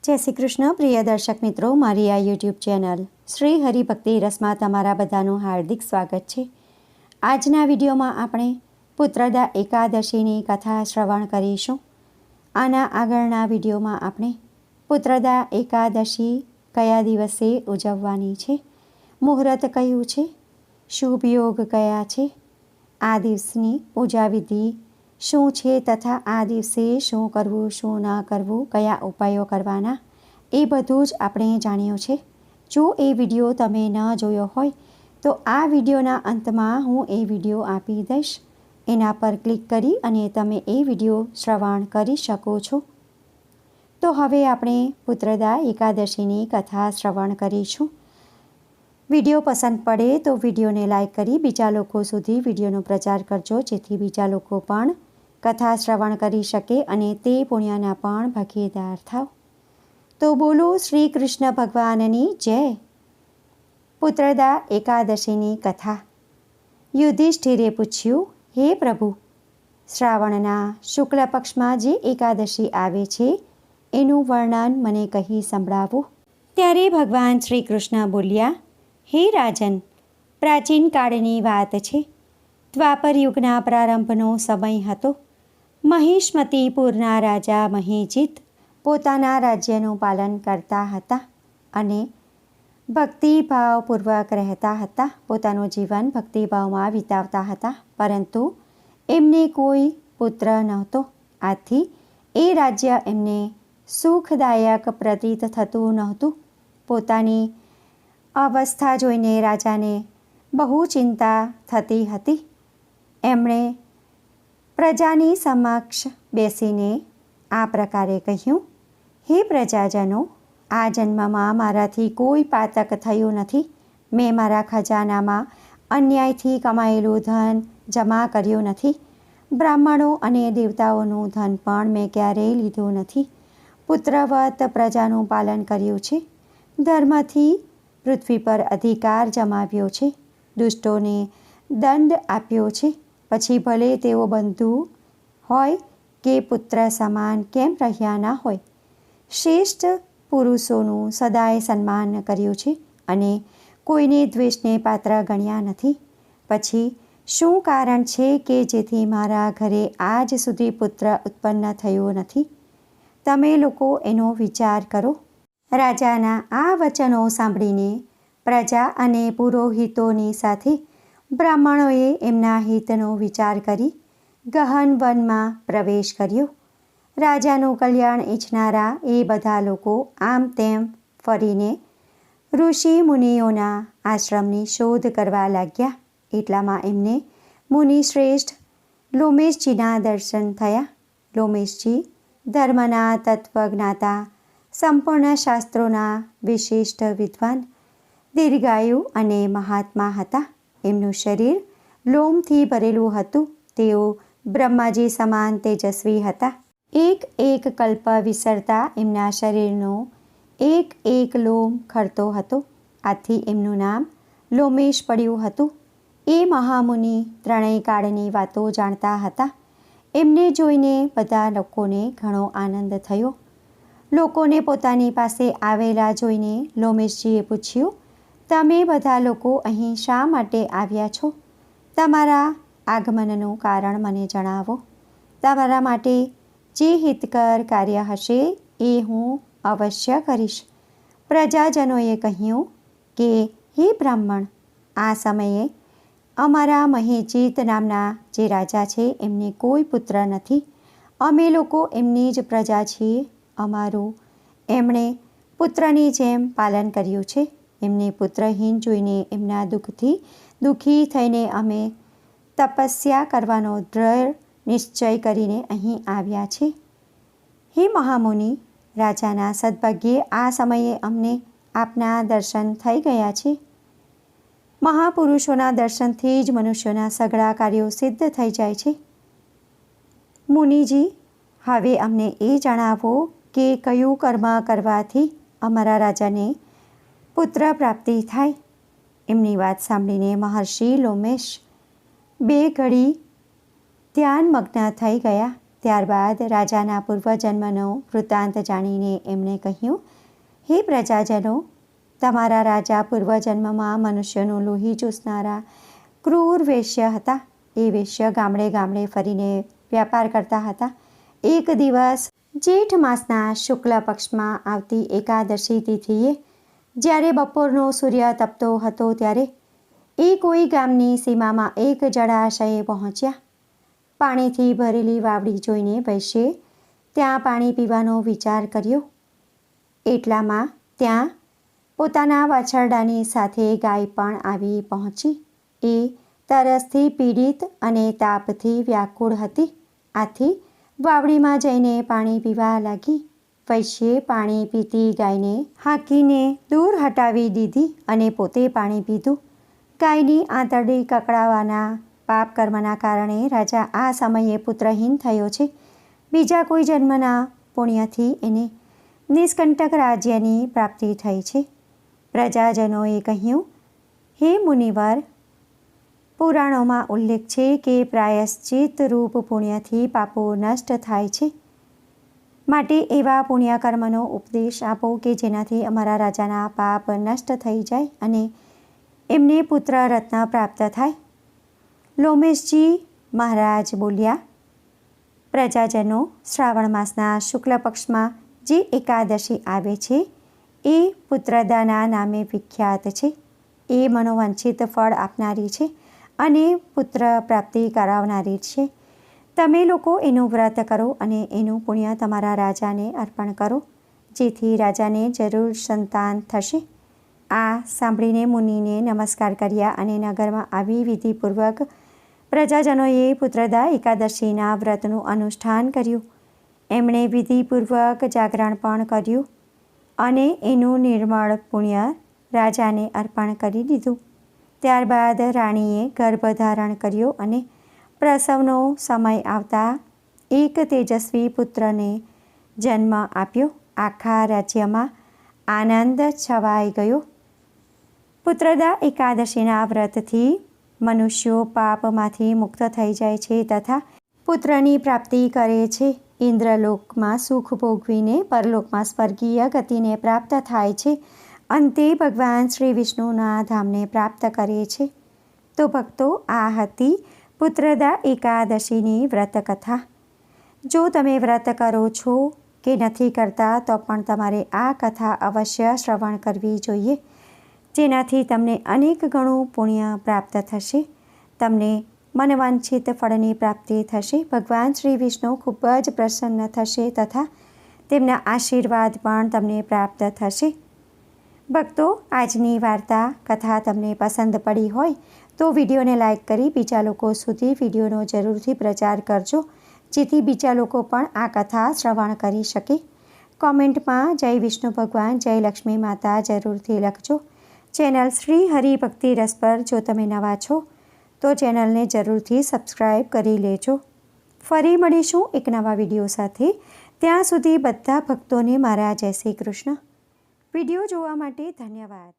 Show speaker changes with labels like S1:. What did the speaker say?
S1: જય શ્રી કૃષ્ણ પ્રિય દર્શક મિત્રો, મારી આ યુટ્યુબ ચેનલ શ્રી હરિભક્તિ રસમાં તમારા બધાનું હાર્દિક સ્વાગત છે। આજના વિડીયોમાં આપણે પુત્રદા એકાદશીની કથા શ્રવણ કરીશું। આના આગળના વિડીયોમાં આપણે પુત્રદા એકાદશી કયા દિવસે ઉજવવાની છે, મુહૂર્ત કયું છે, શુભ યોગ કયા છે, આ દિવસની પૂજા વિધિ શું છે તથા આ દિવસે શું કરવું શું ન કરવું, કયા ઉપાયો કરવાના, એ બધું જ આપણે જાણ્યું છે। જો એ વિડીયો તમે ન જોયો હોય તો આ વિડીયોના અંતમાં હું એ વિડીયો આપી દઈશ, એના પર ક્લિક કરી અને તમે એ વિડીયો શ્રવણ કરી શકો છો। તો હવે આપણે પુત્રદા એકાદશીની કથા શ્રવણ કરીશું। વિડીયો પસંદ પડે તો વિડીયોને લાઈક કરી બીજા લોકો સુધી વિડીયોનો પ્રચાર કરજો, જેથી બીજા લોકો પણ કથા શ્રવણ કરી શકે અને તે પુણ્યના પણ ભાગીદાર થાવ। તો બોલો શ્રી કૃષ્ણ ભગવાનની જય। પુત્રદા એકાદશીની કથા। યુધિષ્ઠિરે પૂછ્યું, હે પ્રભુ, શ્રાવણના શુક્લ પક્ષમાં જે એકાદશી આવે છે એનું વર્ણન મને કહી સંભળાવો। ત્યારે ભગવાન શ્રી કૃષ્ણ બોલ્યા, હે રાજન, પ્રાચીન કાળની વાત છે। દ્વાપર યુગના પ્રારંભનો સમય હતો। મહિષ્મતીપુરના રાજા મહિજીત પોતાના રાજ્યનું પાલન કરતા હતા અને ભક્તિભાવપૂર્વક રહેતા હતા। પોતાનું જીવન ભક્તિભાવમાં વિતાવતા હતા, પરંતુ એમને કોઈ પુત્ર નહોતો। આથી એ રાજ્ય એમને સુખદાયક પ્રતીત થતું નહોતું। પોતાની અવસ્થા જોઈને રાજાને બહુ ચિંતા થતી હતી। એમણે પ્રજાની સમક્ષ બેસીને આ પ્રકારે કહ્યું, હે પ્રજાજનો, આ જન્મમાં મારાથી કોઈ પાતક થયું નથી। મેં મારા ખજાનામાં અન્યાયથી કમાયેલું ધન જમા કર્યું નથી। બ્રાહ્મણો અને દેવતાઓનું ધન પણ મેં ક્યારેય લીધું નથી। પુત્રવત પ્રજાનું પાલન કર્યું છે। ધર્મથી પૃથ્વી પર અધિકાર જમાવ્યો છે। દુષ્ટોને દંડ આપ્યો છે। પછી ભલે તેઓ બંધુ હોય કે પુત્ર સમાન કેમ રહ્યા ન હોય, શ્રેષ્ઠ પુરુષોનું સદાય સન્માન કર્યું છે અને કોઈને દ્વેષને પાત્ર ગણ્યા નથી। પછી શું કારણ છે કે જેથી મારા ઘરે આજ સુધી પુત્ર ઉત્પન્ન થયો નથી? તમે લોકો એનો વિચાર કરો। રાજાના આ વચનો સાંભળીને પ્રજા અને પુરોહિતોની સાથે બ્રાહ્મણોએ એમના હિતનો વિચાર કરી ગહન વનમાં પ્રવેશ કર્યો। રાજાનું કલ્યાણ ઈચ્છનારા એ બધા લોકો આમ તેમ ફરીને ઋષિ મુનિઓના આશ્રમની શોધ કરવા લાગ્યા। એટલામાં એમને મુનિશ્રેષ્ઠ લોમેશજીના દર્શન થયા। લોમેશજી ધર્મના તત્વજ્ઞાતા, સંપૂર્ણ શાસ્ત્રોના વિશિષ્ટ વિદ્વાન, દીર્ઘાયુ અને મહાત્મા હતા। એમનું શરીર લોમથી ભરેલું હતું। તેઓ બ્રહ્માજી સમાન તેજસ્વી હતા। એક એક કલ્પ વિસરતા એમના શરીરનો એક એક લોમ ખરતો હતો। આથી એમનું નામ લોમેશ પડ્યું હતું। એ મહામુનિ ત્રણેય કાળની વાતો જાણતા હતા। એમને જોઈને બધા લોકોને ઘણો આનંદ થયો। લોકોને પોતાની પાસે આવેલા જોઈને લોમેશજીએ પૂછ્યું, તમે બધા લોકો અહીં શા માટે આવ્યા છો? તમારા આગમનનું કારણ મને જણાવો। તમારા માટે જે હિતકર કાર્ય હશે એ હું અવશ્ય કરીશ। પ્રજાજનોએ કહ્યું કે, હે બ્રાહ્મણ, આ સમયે અમારા મહિજીત નામના જે રાજા છે એમને કોઈ પુત્ર નથી। અમે લોકો એમની જ પ્રજા છીએ। અમારું એમણે પુત્રની જેમ પાલન કર્યું છે। એમને પુત્રહીન જોઈને એમના દુઃખથી દુઃખી થઈને અમે તપસ્યા કરવાનો દ્રઢ નિશ્ચય કરીને અહીં આવ્યા છે। હે મહામુનિ, રાજાના સદભાગ્યે આ સમયે અમને આપના દર્શન થઈ ગયા છે। મહાપુરુષોના દર્શનથી જ મનુષ્યોના સઘળા કાર્યો સિદ્ધ થઈ જાય છે। મુનિજી, હવે અમને એ જણાવો કે કયું કર્મ કરવાથી અમારા રાજાને પુત્ર પ્રાપ્તિ થાય? એમની વાત સાંભળીને મહર્ષિ લોમેશ બે ઘડી ધ્યાનમગ્ન થઈ ગયા। ત્યારબાદ રાજાના પૂર્વજન્મનો વૃત્તાંત જાણીને એમણે કહ્યું, હે પ્રજાજનો, તમારા રાજા પૂર્વજન્મમાં મનુષ્યનું લોહી ચૂસનારા ક્રૂર વેશ્ય હતા. એ વેશ્ય ગામડે ગામડે ફરીને વ્યાપાર કરતા હતા. એક દિવસ જેઠ માસના શુક્લ પક્ષમાં આવતી એકાદશી તિથિએ જ્યારે બપોરનો સૂર્ય તપતો હતો ત્યારે એ કોઈ ગામની સીમામાં એક જળાશયે પહોંચ્યા. પાણીથી ભરેલી વાવડી જોઈને વૈશ્યે ત્યાં પાણી પીવાનો વિચાર કર્યો. એટલામાં ત્યાં પોતાના વાછરડાની સાથે ગાય પણ આવી પહોંચી. એ તરસથી પીડિત અને તાપથી વ્યાકુળ હતી. આથી વાવડીમાં જઈને પાણી પીવા લાગી. વૈશ્યે પાણી પીતી ગાયને હાંકીને દૂર હટાવી દીધી અને પોતે પાણી પીધું. ગાયની આંતરડી કકડાવાના પાપ કર્મના કારણે રાજા આ સમયે પુત્રહીન થયો છે. બીજા કોઈ જન્મના પુણ્યથી એને નિષ્કંટક રાજ્યની પ્રાપ્તિ થઈ છે. પ્રજાજનોએ કહ્યું, હે મુનિવર, પુરાણોમાં ઉલ્લેખ છે કે પ્રાયશ્ચિત રૂપ પુણ્યથી પાપો નષ્ટ થાય છે. માટે એવા પુણ્યકર્મનો ઉપદેશ આપો કે જેનાથી અમારા રાજાના પાપ નષ્ટ થઈ જાય અને એમને પુત્ર રત્ન પ્રાપ્ત થાય. લોમેશજી મહારાજ બોલ્યા, પ્રજાજનો, શ્રાવણ માસના શુક્લ પક્ષમાં જે એકાદશી આવે છે એ પુત્રદાના નામે વિખ્યાત છે. એ મનોવાંછિત ફળ આપનારી છે અને પુત્ર પ્રાપ્તિ કરાવનારી છે. તમે લોકો એનું વ્રત કરો અને એનું પુણ્ય તમારા રાજાને અર્પણ કરો, જેથી રાજાને જરૂર સંતાન થશે. આ સાંભળીને મુનિને નમસ્કાર કર્યા અને નગરમાં આવી વિધિપૂર્વક પ્રજાજનોએ પુત્રદા એકાદશીના વ્રતનું અનુષ્ઠાન કર્યું. એમણે વિધિપૂર્વક જાગરણ પણ કર્યું અને એનું નિર્મળ પુણ્ય રાજાને અર્પણ કરી દીધું. ત્યારબાદ રાણીએ ગર્ભધારણ કર્યો અને પ્રસવનો સમય આવતા એક તેજસ્વી પુત્રને જન્મ આપ્યો. આખા રાજ્યમાં આનંદ છવાઈ ગયો. પુત્રદા એકાદશીના વ્રતથી મનુષ્યો પાપમાંથી મુક્ત થઈ જાય છે તથા પુત્રની પ્રાપ્તિ કરે છે. ઇન્દ્રલોકમાં સુખ ભોગવીને પરલોકમાં સ્વર્ગીય ગતિને પ્રાપ્ત થાય છે. અંતે ભગવાન શ્રી વિષ્ણુના ધામને પ્રાપ્ત કરે છે. તો ભક્તો, આ હતી પુત્રદા એકાદશીની વ્રતકથા. જો તમે વ્રત કરો છો કે નથી કરતા તો પણ તમારે આ કથા અવશ્ય શ્રવણ કરવી જોઈએ, જેનાથી તમને અનેક ગણું પુણ્ય પ્રાપ્ત થશે. તમને મનવાંછિત ફળની પ્રાપ્તિ થશે. ભગવાન શ્રી વિષ્ણુ ખૂબ જ પ્રસન્ન થશે તથા તેમના આશીર્વાદ પણ તમને પ્રાપ્ત થશે. ભક્તો, આજની વાર્તા કથા તમને પસંદ પડી હોય તો વિડીયોને લાઈક કરી બીજા લોકો સુધી વિડીયોનો જરૂરથી પ્રચાર કરજો, જેથી બીજા લોકો પણ આ કથા શ્રવણ કરી શકે. કોમેન્ટમાં જય વિષ્ણુ ભગવાન, જય લક્ષ્મી માતા જરૂરથી લખજો. ચેનલ શ્રી હરિભક્તિ રસ પર જો તમે નવા છો તો ચેનલને જરૂરથી સબસ્ક્રાઈબ કરી લેજો. ફરી મળીશું એક નવા વિડીયો સાથે. ત્યાં સુધી બધા ભક્તોને મારા જય શ્રી કૃષ્ણ. વિડીયો જોવા માટે ધન્યવાદ.